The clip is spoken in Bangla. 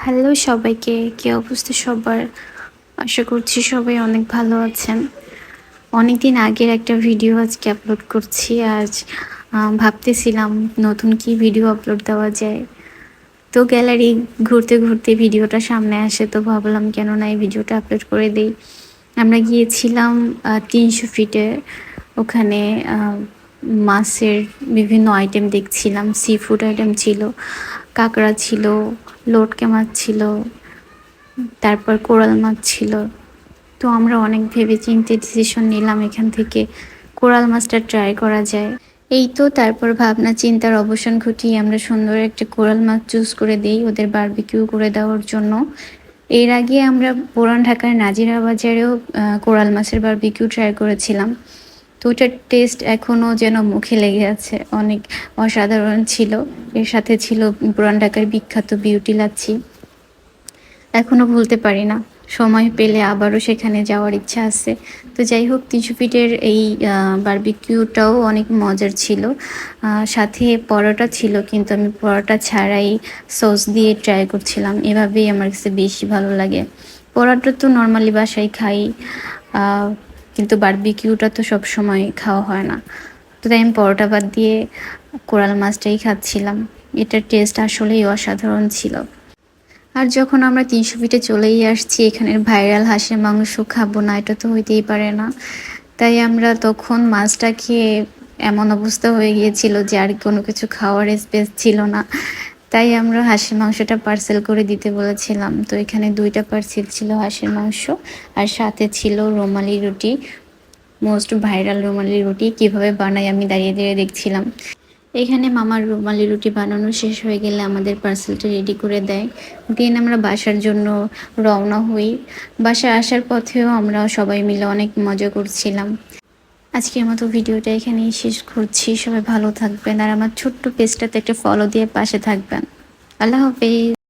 হ্যালো সবাইকে, কি অবস্থা সবার? আশা করছি সবাই অনেক ভালো আছেন। অনেকদিন আগের একটা ভিডিও আজকে আপলোড করছি। আজ ভাবতেছিলাম নতুন কি ভিডিও আপলোড দেওয়া যায়। তো গ্যালারি ঘুরতে, ঘুরতে ভিডিওটা সামনে আসে, তো ভাবলাম কেন না এই ভিডিওটা আপলোড করে দেই। আমরা গিয়েছিলাম ৩০০ ফিটে। ওখানে মাছের বিভিন্ন আইটেম দেখছিলাম। সি ফুড আইটেম ছিল, কাঁকড়া ছিল, লটকে মাছ ছিল, তারপর কোরাল মাছ ছিল। তো আমরা অনেক ভেবে চিন্তে ডিসিশন নিলাম এখান থেকে কোরাল মাছটা ট্রাই করা যায়। এই তো তারপর ভাবনা চিন্তার অবসান ঘটিয়ে আমরা সুন্দর একটা কোরাল মাছ চুজ করে দিই ওদের বারবিকিউ করে দেওয়ার জন্য। এর আগে আমরা পুরান ঢাকার নাজিরা বাজারেও কোরাল মাছের বারবিকিউ ট্রাই করেছিলাম। তো ওটার টেস্ট এখনও যেন মুখে লেগে আছে, অনেক অসাধারণ ছিল। এর সাথে ছিল পুরান ঢাকার বিখ্যাত বিউটি লাচ্ছি, এখনও ভুলতে পারি না। সময় পেলে আবারও সেখানে যাওয়ার ইচ্ছা আছে। তো যাই হোক, ৩০০ ফিটের এই বারবিকিউটাও অনেক মজার ছিল। সাথে পরোটা ছিল, কিন্তু আমি পরোটা ছাড়াই সস দিয়ে ট্রাই করছিলাম। এভাবেই আমার কাছে বেশি ভালো লাগে। পরোটা তো নর্মালি বাসায় খাই, কিন্তু বারবিকিউটা তো সবসময় খাওয়া হয় না। তো তাই আমি পরোটা বাদ দিয়ে কোরাল মাছটাই খাচ্ছিলাম। এটার টেস্ট আসলেই অসাধারণ ছিল। আর যখন আমরা ৩০০ ফিটে চলেই আসছি, এখানের ভাইরাল হাঁসের মাংস খাবো না, এটা তো হইতেই পারে না। তাই আমরা তখন মাছটা খেয়ে এমন অবস্থা হয়ে গিয়েছিল যে আর কোনো কিছু খাওয়ার স্পেস ছিল না। তাই আমরা হাঁসের মাংসটা পার্সেল করে দিতে বলেছিলাম। তো এখানে 2টা পার্সেল ছিল হাঁসের মাংস, আর সাথে ছিল রুমালি রুটি। মোস্ট ভাইরাল রুমালি রুটি কীভাবে বানাই আমি দাঁড়িয়ে দাঁড়িয়ে দেখছিলাম। এখানে মামার রুমালি রুটি বানানো শেষ হয়ে গেলে আমাদের পার্সেলটা রেডি করে দেয়। দেন আমরা বাসার জন্য রওনা হই। বাসায় আসার পথেও আমরা সবাই মিলে অনেক মজা করছিলাম। আজকের মতো ভিডিওটা এখানেই শেষ করছি। সবাই ভালো থাকবেন, আর আমার ছোট্ট পেজটাতে একটা ফলো দিয়ে পাশে থাকবেন। আল্লাহ হাফেজ।